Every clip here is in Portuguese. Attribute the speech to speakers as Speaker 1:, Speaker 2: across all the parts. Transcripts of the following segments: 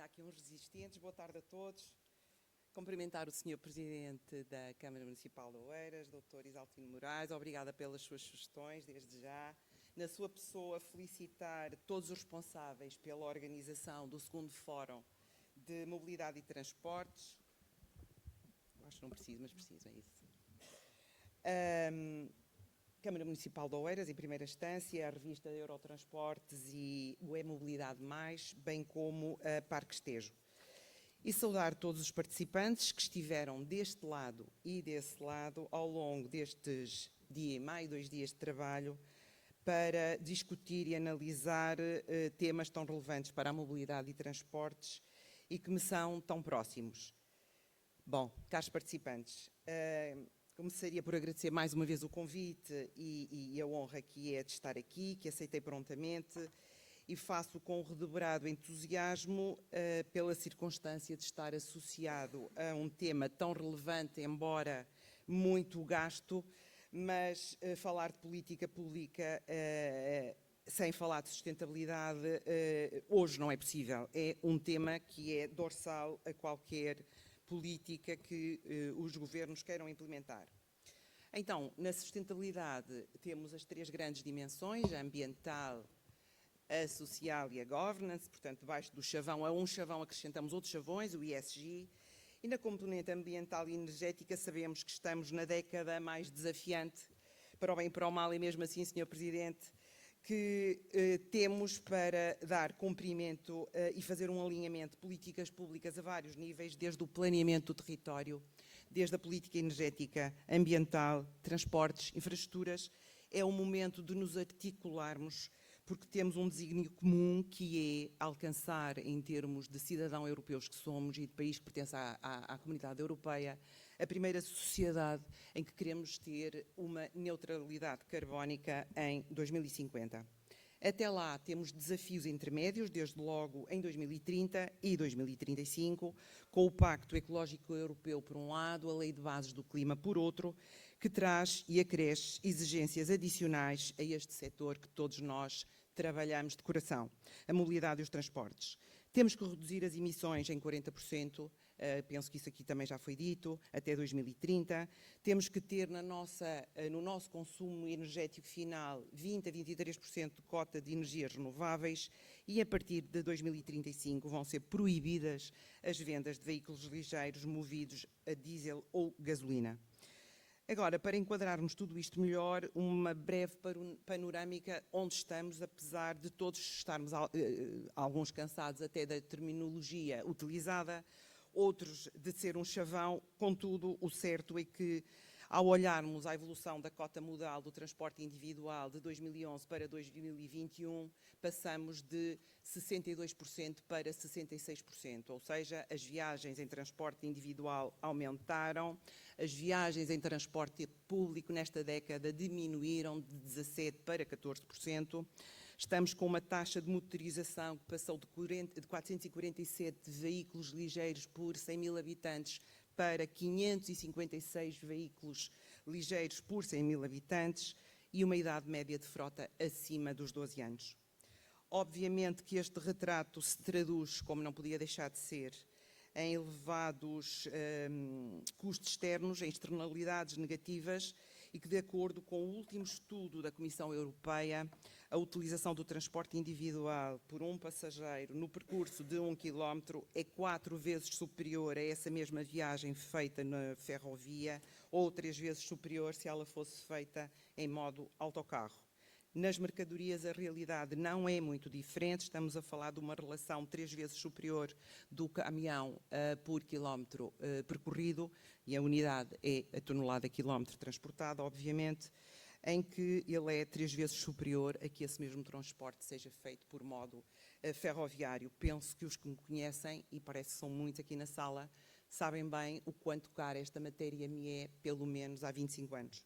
Speaker 1: aqui uns resistentes. Boa tarde a todos. Cumprimentar o Sr. Presidente da Câmara Municipal de Oeiras, Dr. Isaltino Moraes. Obrigada pelas suas sugestões, desde já. Na sua pessoa, felicitar todos os responsáveis pela organização do segundo Fórum de Mobilidade e Transportes. Acho que não preciso, mas preciso, é isso. Câmara Municipal de Oeiras, em primeira instância, a revista Eurotransportes e o E-Mobilidade Mais, bem como a Parque Estejo. E saudar todos os participantes que estiveram deste lado e desse lado ao longo destes dia e meio, 2 dias de trabalho, para discutir e analisar temas tão relevantes para a mobilidade e transportes e que me são tão próximos. Bom, caros participantes, começaria por agradecer mais uma vez o convite e a honra que é de estar aqui, que aceitei prontamente e faço com redobrado entusiasmo pela circunstância de estar associado a um tema tão relevante, embora muito gasto, mas falar de política pública sem falar de sustentabilidade hoje não é possível. É um tema que é dorsal a qualquer política que os governos queiram implementar. Então, na sustentabilidade temos as 3 grandes dimensões, a ambiental, a social e a governance, portanto, debaixo do chavão, a um chavão acrescentamos outros chavões, o ESG, e na componente ambiental e energética sabemos que estamos na década mais desafiante, para o bem e para o mal, e mesmo assim, Sr. Presidente, que temos para dar cumprimento e fazer um alinhamento de políticas públicas a vários níveis, desde o planeamento do território, desde a política energética, ambiental, transportes, infraestruturas. É o momento de nos articularmos, porque temos um desígnio comum que é alcançar, em termos de cidadão europeus que somos e de país que pertence à comunidade europeia, a primeira sociedade em que queremos ter uma neutralidade carbónica em 2050. Até lá temos desafios intermédios, desde logo em 2030 e 2035, com o Pacto Ecológico Europeu por um lado, a Lei de Bases do Clima por outro, que traz e acresce exigências adicionais a este setor que todos nós trabalhamos de coração, a mobilidade e os transportes. Temos que reduzir as emissões em 40%, penso que isso aqui também já foi dito, até 2030. Temos que ter no nosso consumo energético final 20% a 23% de cota de energias renováveis e a partir de 2035 vão ser proibidas as vendas de veículos ligeiros movidos a diesel ou gasolina. Agora, para enquadrarmos tudo isto melhor, uma breve panorâmica onde estamos, apesar de todos estarmos alguns cansados até da terminologia utilizada, outros de ser um chavão. Contudo, o certo é que, ao olharmos a evolução da cota modal do transporte individual de 2011 para 2021, passamos de 62% para 66%, ou seja, as viagens em transporte individual aumentaram, as viagens em transporte público nesta década diminuíram de 17% para 14%. Estamos com uma taxa de motorização que passou de 447 veículos ligeiros por 100 mil habitantes para 556 veículos ligeiros por 100 mil habitantes e uma idade média de frota acima dos 12 anos. Obviamente que este retrato se traduz, como não podia deixar de ser, em elevados custos externos, em externalidades negativas e que, de acordo com o último estudo da Comissão Europeia, a utilização do transporte individual por um passageiro no percurso de 1 km é 4 vezes superior a essa mesma viagem feita na ferrovia ou 3 vezes superior se ela fosse feita em modo autocarro. Nas mercadorias a realidade não é muito diferente, estamos a falar de uma relação 3 vezes superior do caminhão por quilómetro percorrido, e a unidade é a tonelada quilómetro transportada, obviamente, em que ele é 3 vezes superior a que esse mesmo transporte seja feito por modo ferroviário. Penso que os que me conhecem, e parece que são muitos aqui na sala, sabem bem o quanto cara esta matéria me é, pelo menos há 25 anos.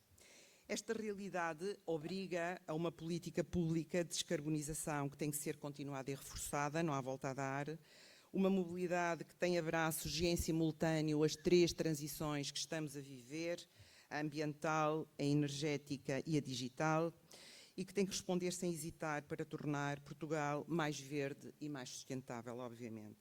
Speaker 1: Esta realidade obriga a uma política pública de descarbonização que tem que ser continuada e reforçada, não há volta a dar. Uma mobilidade que tem abraços e em simultâneo as 3 transições que estamos a viver, a ambiental, a energética e a digital, e que tem que responder sem hesitar para tornar Portugal mais verde e mais sustentável, obviamente.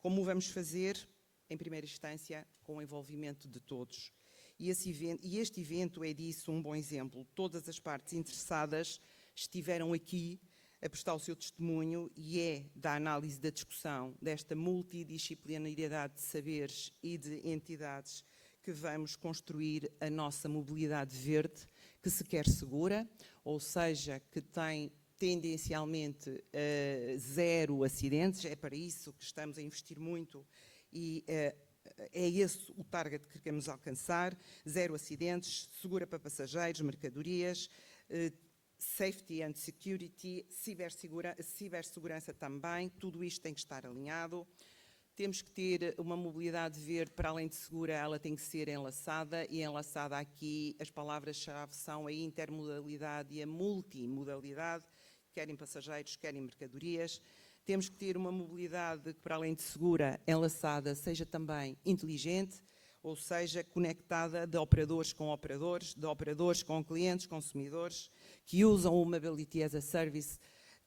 Speaker 1: Como o vamos fazer? Em primeira instância, com o envolvimento de todos. E este evento é disso um bom exemplo. Todas as partes interessadas estiveram aqui a prestar o seu testemunho e é da análise da discussão desta multidisciplinariedade de saberes e de entidades que vamos construir a nossa mobilidade verde, que se quer segura, ou seja, que tem tendencialmente zero acidentes. É para isso que estamos a investir muito e é esse o target que queremos alcançar: zero acidentes, segura para passageiros, mercadorias, safety and security, cibersegurança também. Tudo isto tem que estar alinhado. Temos que ter uma mobilidade verde, para além de segura, ela tem que ser enlaçada, e enlaçada aqui, as palavras-chave são a intermodalidade e a multimodalidade, quer em passageiros, quer em mercadorias. Temos que ter uma mobilidade que, para além de segura, enlaçada, seja também inteligente, ou seja, conectada de operadores, de operadores com clientes, consumidores, que usam o Mobility as a Service,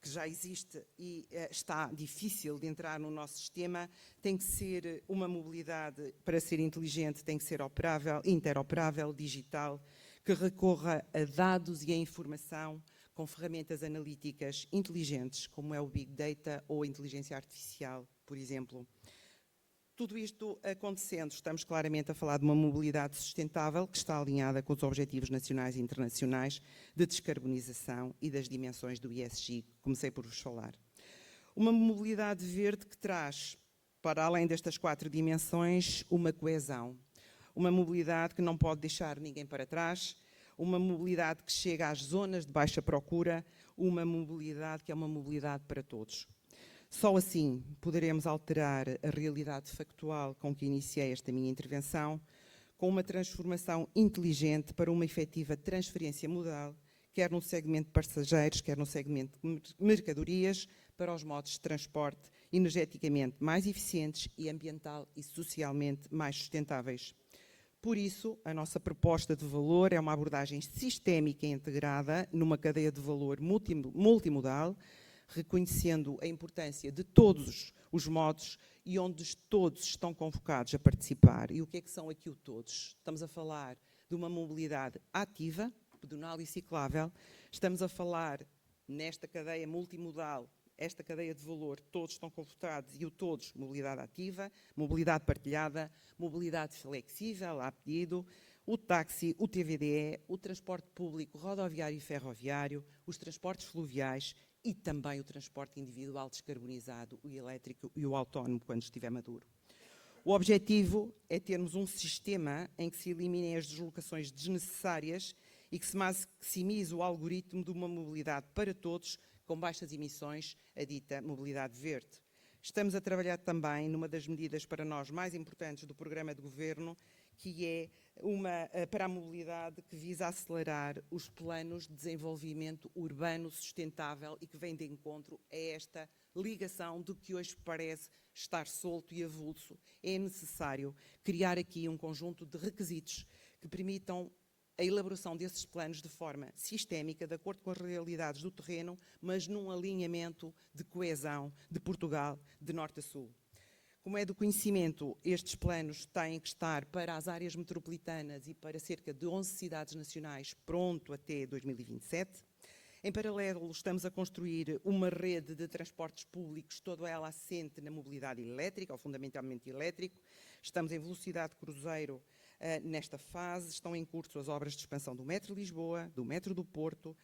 Speaker 1: que já existe e está difícil de entrar no nosso sistema. Tem que ser uma mobilidade, para ser inteligente, tem que ser operável, interoperável, digital, que recorra a dados e a informação com ferramentas analíticas inteligentes, como é o Big Data ou a inteligência artificial, por exemplo. Tudo isto acontecendo, estamos claramente a falar de uma mobilidade sustentável que está alinhada com os objetivos nacionais e internacionais de descarbonização e das dimensões do ESG, que comecei por vos falar. Uma mobilidade verde que traz, para além destas 4 dimensões, uma coesão. Uma mobilidade que não pode deixar ninguém para trás, uma mobilidade que chega às zonas de baixa procura, uma mobilidade que é uma mobilidade para todos. Só assim poderemos alterar a realidade factual com que iniciei esta minha intervenção, com uma transformação inteligente para uma efetiva transferência modal, quer no segmento de passageiros, quer no segmento de mercadorias, para os modos de transporte energeticamente mais eficientes e ambiental e socialmente mais sustentáveis. Por isso, a nossa proposta de valor é uma abordagem sistémica e integrada numa cadeia de valor multimodal, reconhecendo a importância de todos os modos e onde todos estão convocados a participar. E o que é que são aqui o todos? Estamos a falar de uma mobilidade ativa, pedonal e ciclável. Estamos a falar, nesta cadeia multimodal, esta cadeia de valor, todos estão convocados, e o todos, mobilidade ativa, mobilidade partilhada, mobilidade flexível, a pedido, o táxi, o TVDE, o transporte público rodoviário e ferroviário, os transportes fluviais e também o transporte individual descarbonizado, o elétrico e o autónomo, quando estiver maduro. O objetivo é termos um sistema em que se eliminem as deslocações desnecessárias e que se maximize o algoritmo de uma mobilidade para todos, com baixas emissões, a dita mobilidade verde. Estamos a trabalhar também numa das medidas para nós mais importantes do programa de governo, que é para a mobilidade, que visa acelerar os planos de desenvolvimento urbano sustentável e que vem de encontro a esta ligação do que hoje parece estar solto e avulso. É necessário criar aqui um conjunto de requisitos que permitam a elaboração desses planos de forma sistémica, de acordo com as realidades do terreno, mas num alinhamento de coesão de Portugal, de norte a sul. Como é do conhecimento, estes planos têm que estar para as áreas metropolitanas e para cerca de 11 cidades nacionais, pronto até 2027. Em paralelo, estamos a construir uma rede de transportes públicos, toda ela assente na mobilidade elétrica, ou fundamentalmente elétrico. Estamos em velocidade cruzeiro nesta fase. Estão em curso as obras de expansão do Metro Lisboa, do Metro do Porto,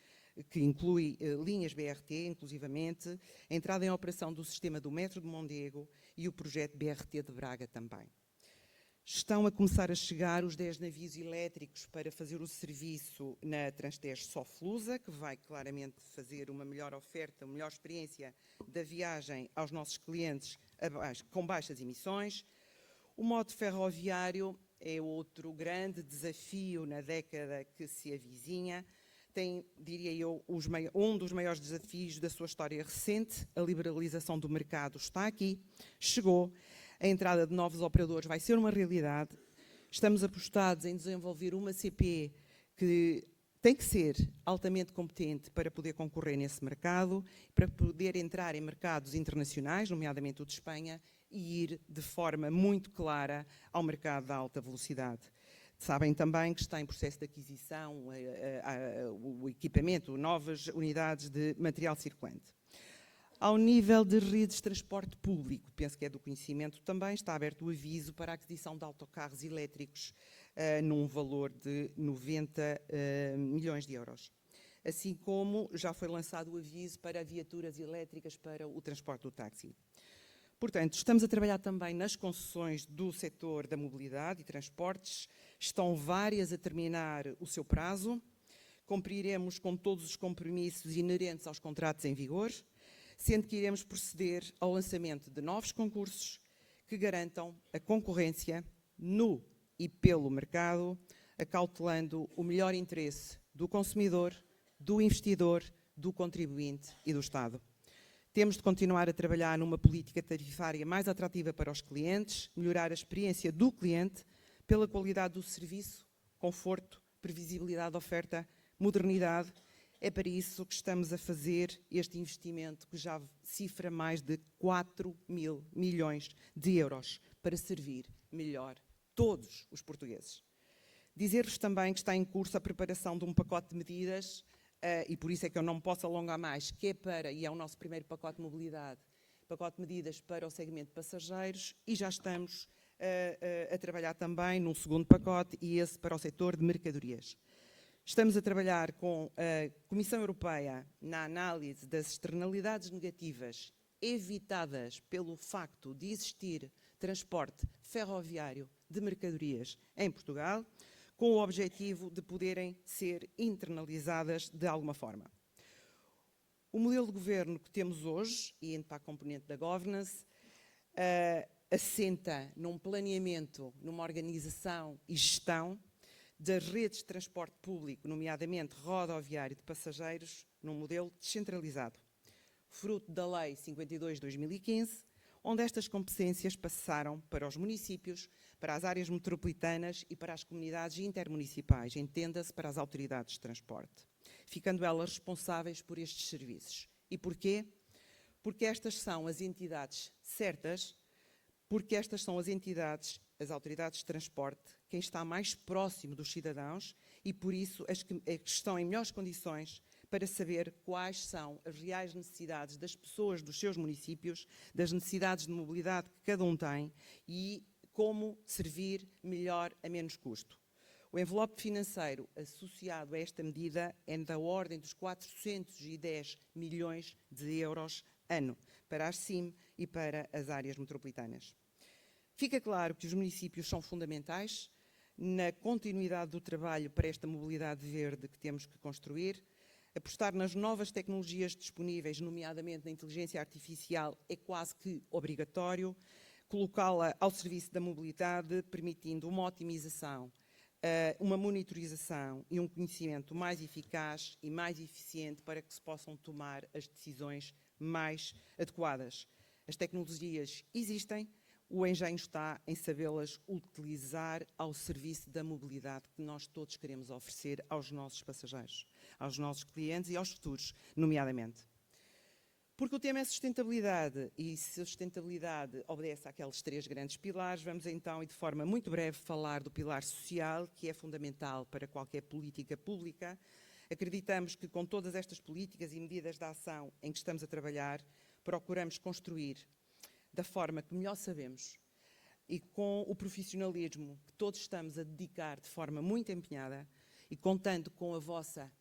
Speaker 1: que inclui linhas BRT, inclusivamente, a entrada em operação do sistema do Metro de Mondego e o projeto BRT de Braga também. Estão a começar a chegar os 10 navios elétricos para fazer o serviço na Transtejo Soflusa, que vai claramente fazer uma melhor oferta, uma melhor experiência da viagem aos nossos clientes com baixas emissões. O modo ferroviário é outro grande desafio na década que se avizinha. Tem, diria eu, um dos maiores desafios da sua história recente. A liberalização do mercado está aqui, chegou. A entrada de novos operadores vai ser uma realidade. Estamos apostados em desenvolver uma CP que tem que ser altamente competente para poder concorrer nesse mercado, para poder entrar em mercados internacionais, nomeadamente o de Espanha, e ir de forma muito clara ao mercado da alta velocidade. Sabem também que está em processo de aquisição o equipamento, novas unidades de material circulante. Ao nível de redes de transporte público, penso que é do conhecimento também, está aberto o aviso para a aquisição de autocarros elétricos num valor de 90 milhões de euros. Assim como já foi lançado o aviso para viaturas elétricas para o transporte do táxi. Portanto, estamos a trabalhar também nas concessões do setor da mobilidade e transportes. Estão várias a terminar o seu prazo. Cumpriremos com todos os compromissos inerentes aos contratos em vigor, sendo que iremos proceder ao lançamento de novos concursos que garantam a concorrência no e pelo mercado, acautelando o melhor interesse do consumidor, do investidor, do contribuinte e do Estado. Temos de continuar a trabalhar numa política tarifária mais atrativa para os clientes, melhorar a experiência do cliente pela qualidade do serviço, conforto, previsibilidade da oferta, modernidade. É para isso que estamos a fazer este investimento que já cifra mais de 4 mil milhões de euros para servir melhor todos os portugueses. Dizer-vos também que está em curso a preparação de um pacote de medidas e por isso é que eu não me posso alongar mais, que é para, e é o nosso primeiro pacote de mobilidade, pacote de medidas para o segmento de passageiros e já estamos a trabalhar também num segundo pacote e esse para o setor de mercadorias. Estamos a trabalhar com a Comissão Europeia na análise das externalidades negativas evitadas pelo facto de existir transporte ferroviário de mercadorias em Portugal, com o objetivo de poderem ser internalizadas de alguma forma. O modelo de governo que temos hoje, e indo para a componente da governance, assenta num planeamento, numa organização e gestão das redes de transporte público, nomeadamente rodoviário de passageiros, num modelo descentralizado, fruto da Lei 52/2015, onde estas competências passaram para os municípios, para as áreas metropolitanas e para as comunidades intermunicipais, entenda-se para as autoridades de transporte, ficando elas responsáveis por estes serviços. E porquê? Porque estas são as entidades certas, porque estas são as entidades, as autoridades de transporte, quem está mais próximo dos cidadãos e, por isso, as que estão em melhores condições para saber quais são as reais necessidades das pessoas dos seus municípios, das necessidades de mobilidade que cada um tem e como servir melhor a menos custo. O envelope financeiro associado a esta medida é da ordem dos 410 milhões de euros ano, para as CIM e para as áreas metropolitanas. Fica claro que os municípios são fundamentais na continuidade do trabalho para esta mobilidade verde que temos que construir. Apostar nas novas tecnologias disponíveis, nomeadamente na inteligência artificial, é quase que obrigatório. Colocá-la ao serviço da mobilidade, permitindo uma otimização, uma monitorização e um conhecimento mais eficaz e mais eficiente para que se possam tomar as decisões mais adequadas. As tecnologias existem, o engenho está em sabê-las utilizar ao serviço da mobilidade que nós todos queremos oferecer aos nossos passageiros, aos nossos clientes e aos futuros, nomeadamente. Porque o tema é sustentabilidade e se a sustentabilidade obedece àqueles 3 grandes pilares, vamos então, e de forma muito breve, falar do pilar social, que é fundamental para qualquer política pública. Acreditamos que com todas estas políticas e medidas de ação em que estamos a trabalhar, procuramos construir da forma que melhor sabemos e com o profissionalismo que todos estamos a dedicar de forma muito empenhada e contando com a vossa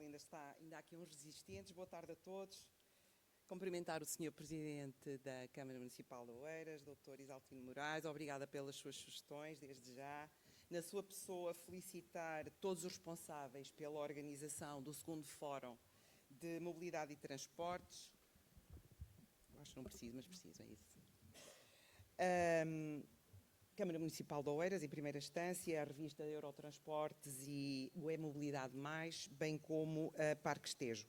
Speaker 1: ainda há aqui uns resistentes. Boa tarde a todos. Cumprimentar o Sr. Presidente da Câmara Municipal de Oeiras, Dr. Isaltino Moraes. Obrigada pelas suas sugestões, desde já. Na sua pessoa, felicitar todos os responsáveis pela organização do segundo Fórum de Mobilidade e Transportes. Acho que não preciso, mas preciso, é isso. Câmara Municipal de Oeiras, em primeira instância, a revista Eurotransportes e o E-Mobilidade Mais, bem como a Parque Estejo.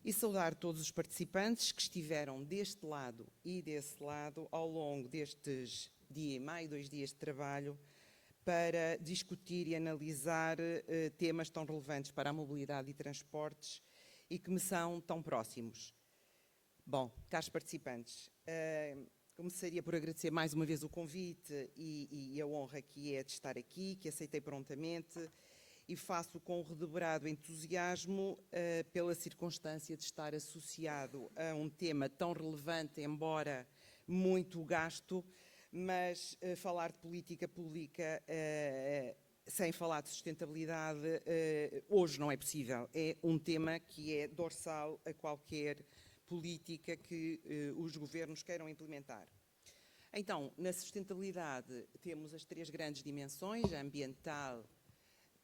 Speaker 1: E saudar todos os participantes que estiveram deste lado e desse lado ao longo destes mais de 2 dias de trabalho para discutir e analisar temas tão relevantes para a mobilidade e transportes e que me são tão próximos. Bom, caros participantes, começaria por agradecer mais uma vez o convite e a honra que é de estar aqui, que aceitei prontamente e faço com redobrado entusiasmo pela circunstância de estar associado a um tema tão relevante, embora muito gasto, mas falar de política pública sem falar de sustentabilidade hoje não é possível. É um tema que é dorsal a qualquer política que os governos queiram implementar. Então, na sustentabilidade temos as 3 grandes dimensões, a ambiental,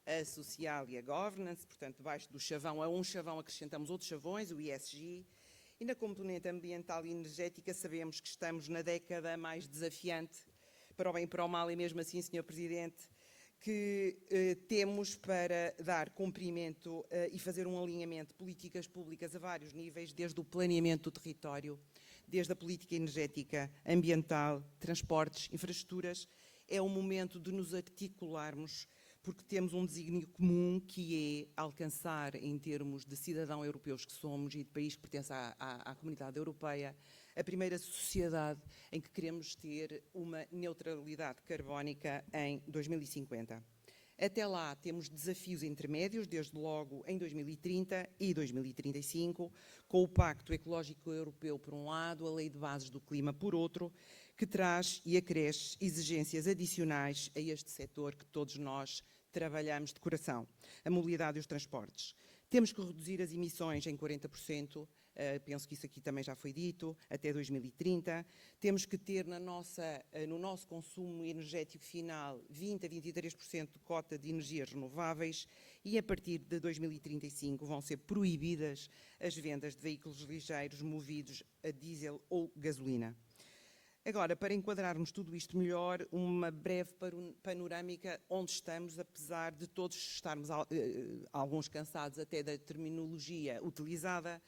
Speaker 1: a social e a governance, portanto, debaixo do chavão, a um chavão acrescentamos outros chavões, o ESG, e na componente ambiental e energética sabemos que estamos na década mais desafiante, para o bem e para o mal, e mesmo assim, Sr. Presidente, que temos para dar cumprimento e fazer um alinhamento de políticas públicas a vários níveis, desde o planeamento do território, desde a política energética, ambiental, transportes, infraestruturas. É o momento de nos articularmos, porque temos um desígnio comum que é alcançar, em termos de cidadão europeus que somos e de país que pertence à comunidade europeia, a primeira sociedade em que queremos ter uma neutralidade carbónica em 2050. Até lá temos desafios intermédios, desde logo em 2030 e 2035, com o Pacto Ecológico Europeu por um lado, a Lei de Bases do Clima por outro, que traz e acresce exigências adicionais a este setor que todos nós trabalhamos de coração, a mobilidade e os transportes. Temos que reduzir as emissões em 40%, penso que isso aqui também já foi dito, até 2030. Temos que ter no nosso consumo energético final 20% a 23% de cota de energias renováveis e a partir de 2035 vão ser proibidas as vendas de veículos ligeiros movidos a diesel ou gasolina. Agora, para enquadrarmos tudo isto melhor, uma breve panorâmica onde estamos, apesar de todos estarmos alguns cansados até da terminologia utilizada,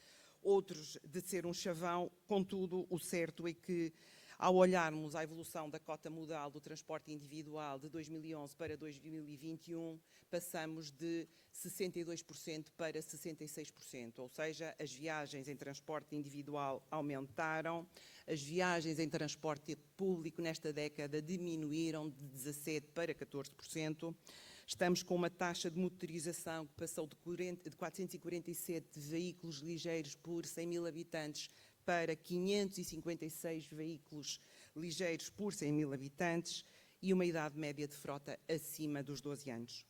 Speaker 1: outros de ser um chavão. Contudo, o certo é que, ao olharmos a evolução da cota modal do transporte individual de 2011 para 2021, passamos de 62% para 66%, ou seja, as viagens em transporte individual aumentaram, as viagens em transporte público nesta década diminuíram de 17% para 14%. Estamos com uma taxa de motorização que passou de 447 veículos ligeiros por 100 mil habitantes para 556 veículos ligeiros por 100 mil habitantes e uma idade média de frota acima dos 12 anos.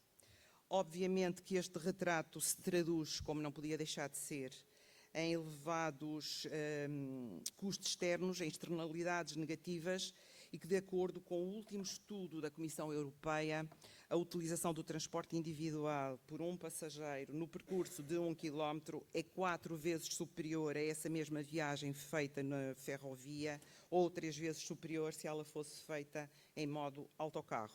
Speaker 1: Obviamente que este retrato se traduz, como não podia deixar de ser, em elevados custos externos, em externalidades negativas e que, de acordo com o último estudo da Comissão Europeia, a utilização do transporte individual por um passageiro no percurso de 1 km é 4 vezes superior a essa mesma viagem feita na ferrovia ou 3 vezes superior se ela fosse feita em modo autocarro.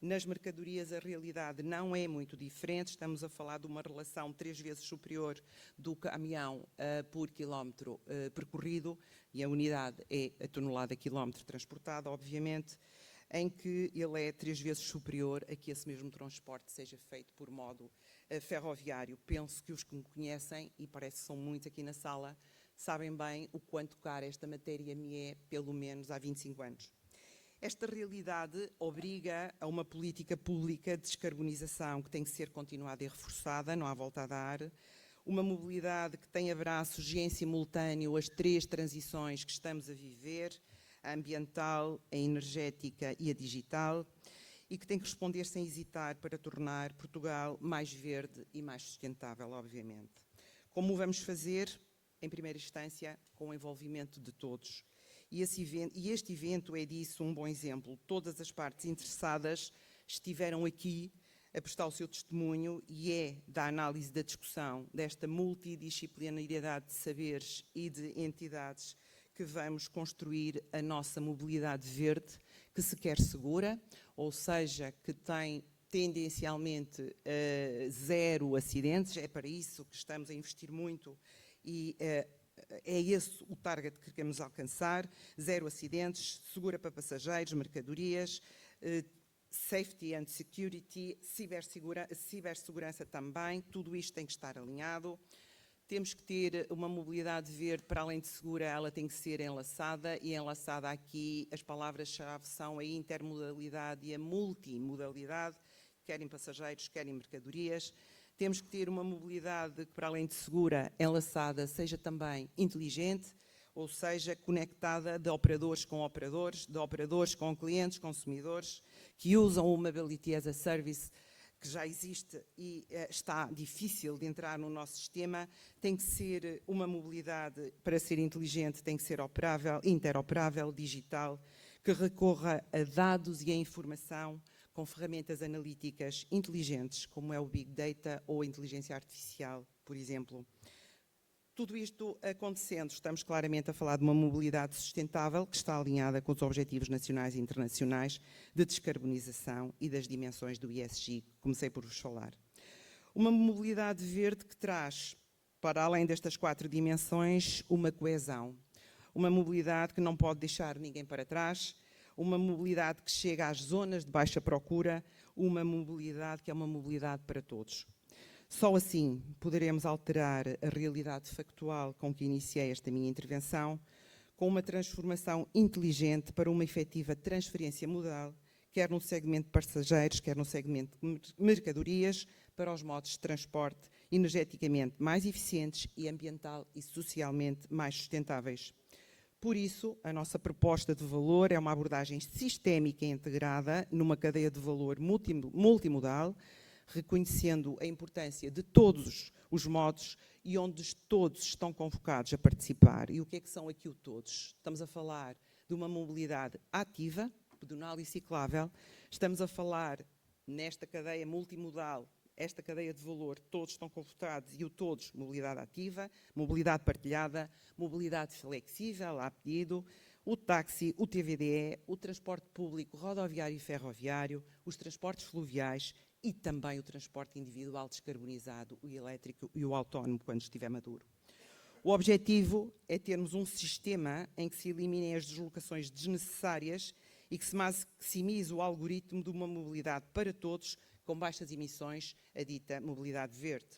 Speaker 1: Nas mercadorias a realidade não é muito diferente, estamos a falar de uma relação 3 vezes superior do caminhão por quilómetro percorrido, e a unidade é a tonelada quilómetro transportada, obviamente, em que ele é 3 vezes superior a que esse mesmo transporte seja feito por modo ferroviário. Penso que os que me conhecem, e parece que são muitos aqui na sala, sabem bem o quanto cara esta matéria me é, pelo menos há 25 anos. Esta realidade obriga a uma política pública de descarbonização que tem que ser continuada e reforçada, não há volta a dar. Uma mobilidade que tem abraços e em simultâneo as 3 transições que estamos a viver, a ambiental, a energética e a digital, e que tem que responder sem hesitar para tornar Portugal mais verde e mais sustentável, obviamente. Como o vamos fazer? Em primeira instância, com o envolvimento de todos. E este evento é disso um bom exemplo. Todas as partes interessadas estiveram aqui a prestar o seu testemunho e é da análise da discussão desta multidisciplinariedade de saberes e de entidades que vamos construir a nossa mobilidade verde, que se quer segura, ou seja, que tem tendencialmente zero acidentes. É para isso que estamos a investir muito e é esse o target que queremos alcançar: zero acidentes, segura para passageiros, mercadorias, safety and security, cibersegurança também. Tudo isto tem que estar alinhado. Temos que ter uma mobilidade verde, para além de segura, ela tem que ser enlaçada, e enlaçada aqui, as palavras-chave são a intermodalidade e a multimodalidade, quer em passageiros, quer em mercadorias. Temos que ter uma mobilidade que, para além de segura, enlaçada, seja também inteligente, ou seja, conectada de operadores, de operadores com clientes, consumidores, que usam o Mobility as a Service, que já existe e está difícil de entrar no nosso sistema. Tem que ser uma mobilidade, para ser inteligente, tem que ser operável, interoperável, digital, que recorra a dados e a informação com ferramentas analíticas inteligentes, como é o Big Data ou a inteligência artificial, por exemplo. Tudo isto acontecendo, estamos claramente a falar de uma mobilidade sustentável que está alinhada com os objetivos nacionais e internacionais de descarbonização e das dimensões do ESG, que comecei por vos falar. Uma mobilidade verde que traz, para além destas 4 dimensões, uma coesão. Uma mobilidade que não pode deixar ninguém para trás, uma mobilidade que chega às zonas de baixa procura, uma mobilidade que é uma mobilidade para todos. Só assim poderemos alterar a realidade factual com que iniciei esta minha intervenção, com uma transformação inteligente para uma efetiva transferência modal, quer no segmento de passageiros, quer no segmento de mercadorias, para os modos de transporte energeticamente mais eficientes e ambiental e socialmente mais sustentáveis. Por isso, a nossa proposta de valor é uma abordagem sistémica e integrada numa cadeia de valor multimodal, reconhecendo a importância de todos os modos e onde todos estão convocados a participar. E o que é que são aqui o todos? Estamos a falar de uma mobilidade ativa, pedonal e ciclável. Estamos a falar, nesta cadeia multimodal, esta cadeia de valor, todos estão convocados, e o todos, mobilidade ativa, mobilidade partilhada, mobilidade flexível, a pedido, o táxi, o TVDE, o transporte público rodoviário e ferroviário, os transportes fluviais e também o transporte individual descarbonizado, o elétrico e o autónomo, quando estiver maduro. O objetivo é termos um sistema em que se eliminem as deslocações desnecessárias e que se maximize o algoritmo de uma mobilidade para todos, com baixas emissões, a dita mobilidade verde.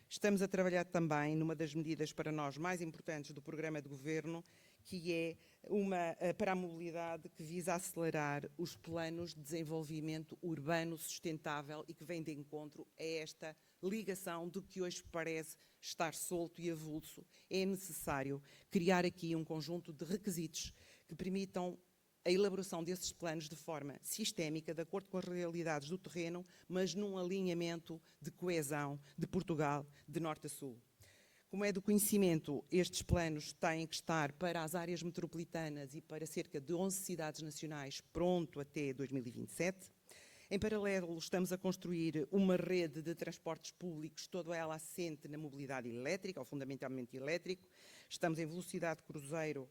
Speaker 1: Estamos a trabalhar também numa das medidas para nós mais importantes do programa de governo, que é para a mobilidade, que visa acelerar os planos de desenvolvimento urbano sustentável e que vem de encontro a esta ligação do que hoje parece estar solto e avulso. É necessário criar aqui um conjunto de requisitos que permitam a elaboração desses planos de forma sistémica, de acordo com as realidades do terreno, mas num alinhamento de coesão de Portugal, de norte a sul. Como é do conhecimento, estes planos têm que estar para as áreas metropolitanas e para cerca de 11 cidades nacionais, pronto até 2027. Em paralelo, estamos a construir uma rede de transportes públicos, toda ela assente na mobilidade elétrica, ou fundamentalmente elétrico. Estamos em velocidade de cruzeiro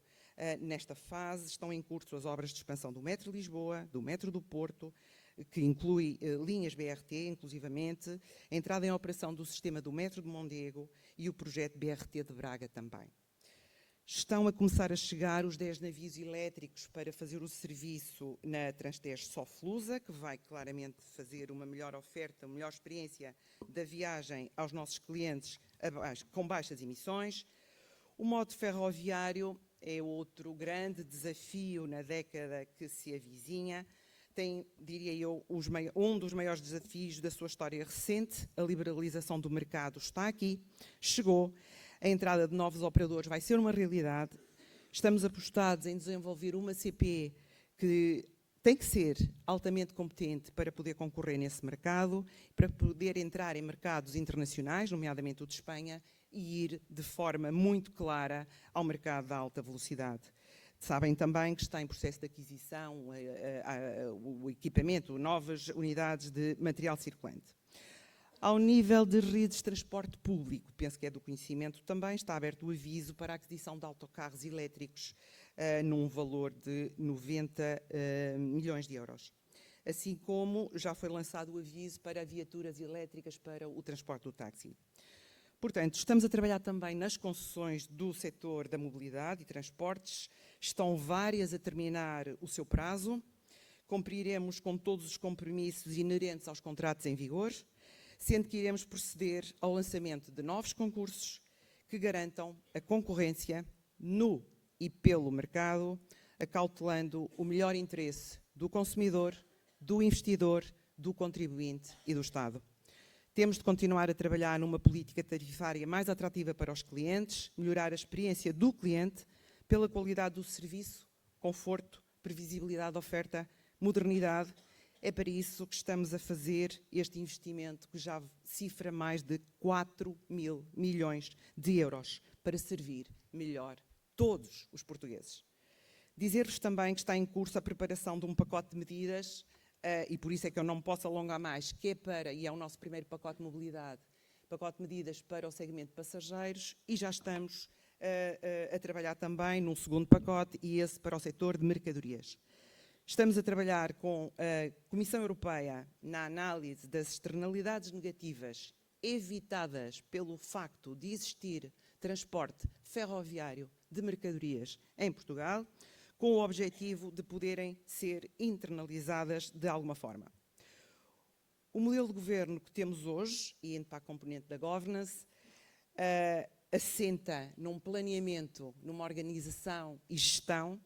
Speaker 1: nesta fase. Estão em curso as obras de expansão do Metro de Lisboa, do Metro do Porto, que inclui linhas BRT, inclusivamente, a entrada em operação do sistema do Metro de Mondego e o projeto BRT de Braga também. Estão a começar a chegar os 10 navios elétricos para fazer o serviço na Transtejo Soflusa, que vai claramente fazer uma melhor oferta, uma melhor experiência da viagem aos nossos clientes com baixas emissões. O modo ferroviário é outro grande desafio na década que se avizinha. Tem, diria eu, um dos maiores desafios da sua história recente. A liberalização do mercado está aqui, chegou. A entrada de novos operadores vai ser uma realidade. Estamos apostados em desenvolver uma CP que tem que ser altamente competente para poder concorrer nesse mercado, para poder entrar em mercados internacionais, nomeadamente o de Espanha, e ir de forma muito clara ao mercado da alta velocidade. Sabem também que está em processo de aquisição o equipamento, novas unidades de material circulante. Ao nível de redes de transporte público, penso que é do conhecimento também, está aberto o aviso para a aquisição de autocarros elétricos num valor de 90 milhões de euros. Assim como já foi lançado o aviso para viaturas elétricas para o transporte do táxi. Portanto, estamos a trabalhar também nas concessões do setor da mobilidade e transportes. Estão várias a terminar o seu prazo. Cumpriremos com todos os compromissos inerentes aos contratos em vigor, sendo que iremos proceder ao lançamento de novos concursos que garantam a concorrência no e pelo mercado, acautelando o melhor interesse do consumidor, do investidor, do contribuinte e do Estado. Temos de continuar a trabalhar numa política tarifária mais atrativa para os clientes, melhorar a experiência do cliente pela qualidade do serviço, conforto, previsibilidade da oferta, modernidade. É para isso que estamos a fazer este investimento que já cifra mais de 4 mil milhões de euros para servir melhor todos os portugueses. Dizer-vos também que está em curso a preparação de um pacote de medidas e por isso é que eu não me posso alongar mais, que é para, e é o nosso primeiro pacote de mobilidade, pacote de medidas para o segmento de passageiros, e já estamos a trabalhar também num segundo pacote, e esse para o setor de mercadorias. Estamos a trabalhar com a Comissão Europeia na análise das externalidades negativas evitadas pelo facto de existir transporte ferroviário de mercadorias em Portugal, com o objetivo de poderem ser internalizadas de alguma forma. O modelo de governo que temos hoje, e indo para a componente da governance, assenta num planeamento, numa organização e gestão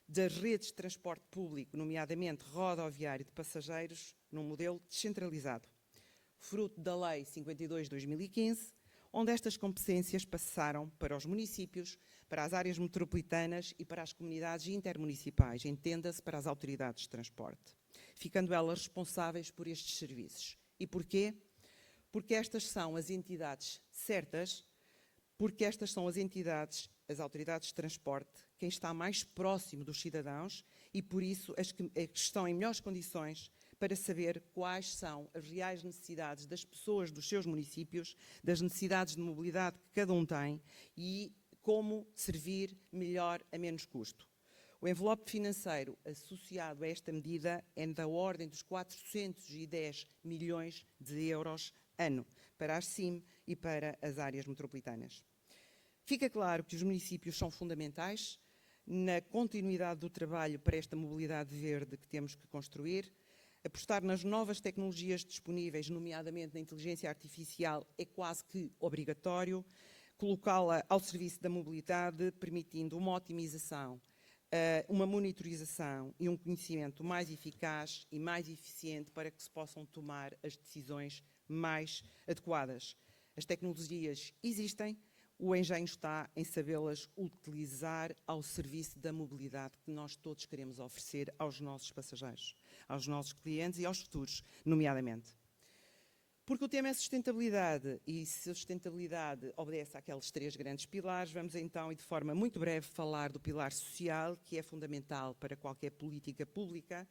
Speaker 1: das redes de transporte público, nomeadamente rodoviário de passageiros, num modelo descentralizado, fruto da Lei 52/2015, onde estas competências passaram para os municípios, para as áreas metropolitanas e para as comunidades intermunicipais, entenda-se para as autoridades de transporte, ficando elas responsáveis por estes serviços. E porquê? Porque estas são as entidades certas, porque estas são as entidades, as autoridades de transporte, quem está mais próximo dos cidadãos e, por isso, as que estão em melhores condições para saber quais são as reais necessidades das pessoas dos seus municípios, das necessidades de mobilidade que cada um tem e como servir melhor a menos custo. O envelope financeiro associado a esta medida é da ordem dos 410 milhões de euros ano para a SIM e para as áreas metropolitanas. Fica claro que os municípios são fundamentais na continuidade do trabalho para esta mobilidade verde que temos que construir. Apostar nas novas tecnologias disponíveis, nomeadamente na inteligência artificial, é quase que obrigatório. Colocá-la ao serviço da mobilidade, permitindo uma otimização, uma monitorização e um conhecimento mais eficaz e mais eficiente para que se possam tomar as decisões mais adequadas. As tecnologias existem, o engenho está em sabê-las utilizar ao serviço da mobilidade que nós todos queremos oferecer aos nossos passageiros, aos nossos clientes e aos futuros, nomeadamente. Porque o tema é sustentabilidade, e se a sustentabilidade obedece àqueles 3 grandes pilares, vamos então, e de forma muito breve, falar do pilar social, que é fundamental para qualquer política pública.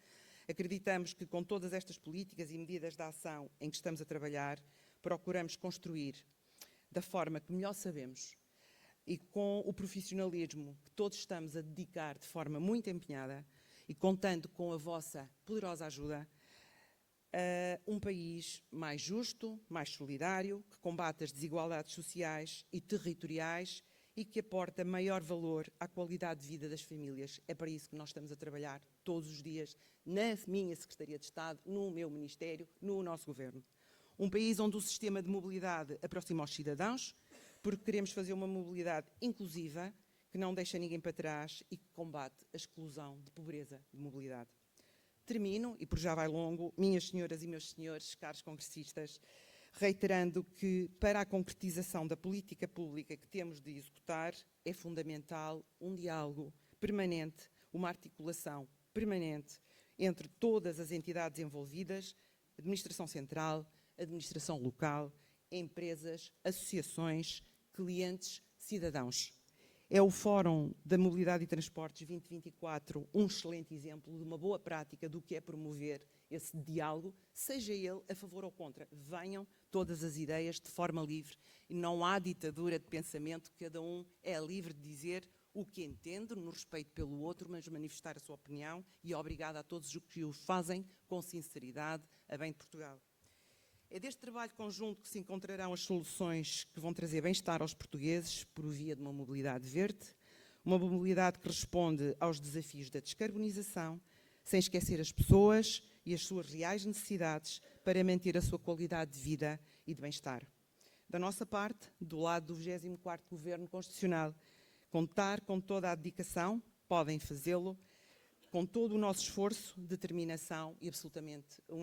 Speaker 1: Acreditamos que com todas estas políticas e medidas de ação em que estamos a trabalhar, procuramos construir da forma que melhor sabemos e com o profissionalismo que todos estamos a dedicar de forma muito empenhada e contando com a vossa poderosa ajuda, um país mais justo, mais solidário, que combate as desigualdades sociais e territoriais e que aporta maior valor à qualidade de vida das famílias. É para isso que nós estamos a trabalhar todos os dias na minha Secretaria de Estado, no meu Ministério, no nosso Governo. Um país onde o sistema de mobilidade aproxima os cidadãos, porque queremos fazer uma mobilidade inclusiva, que não deixa ninguém para trás e que combate a exclusão de pobreza de mobilidade. Termino, e por já vai longo, minhas senhoras e meus senhores, caros congressistas, reiterando que para a concretização da política pública que temos de executar é fundamental um diálogo permanente, uma articulação permanente entre todas as entidades envolvidas, administração central, administração local, empresas, associações, clientes, cidadãos. É o Fórum da Mobilidade e Transportes 2024 um excelente exemplo de uma boa prática do que é promover esse diálogo, seja ele a favor ou contra. Venham todas as ideias de forma livre e não há ditadura de pensamento, cada um é livre de dizer o que entende, no respeito pelo outro, mas manifestar a sua opinião, e obrigada a todos os que o fazem com sinceridade a bem de Portugal. É deste trabalho conjunto que se encontrarão as soluções que vão trazer bem-estar aos portugueses por via de uma mobilidade verde, uma mobilidade que responde aos desafios da descarbonização, sem esquecer as pessoas e as suas reais necessidades para manter a sua qualidade de vida e de bem-estar. Da nossa parte, do lado do 24º Governo Constitucional, contar com toda a dedicação, podem fazê-lo, com todo o nosso esforço, determinação e absolutamente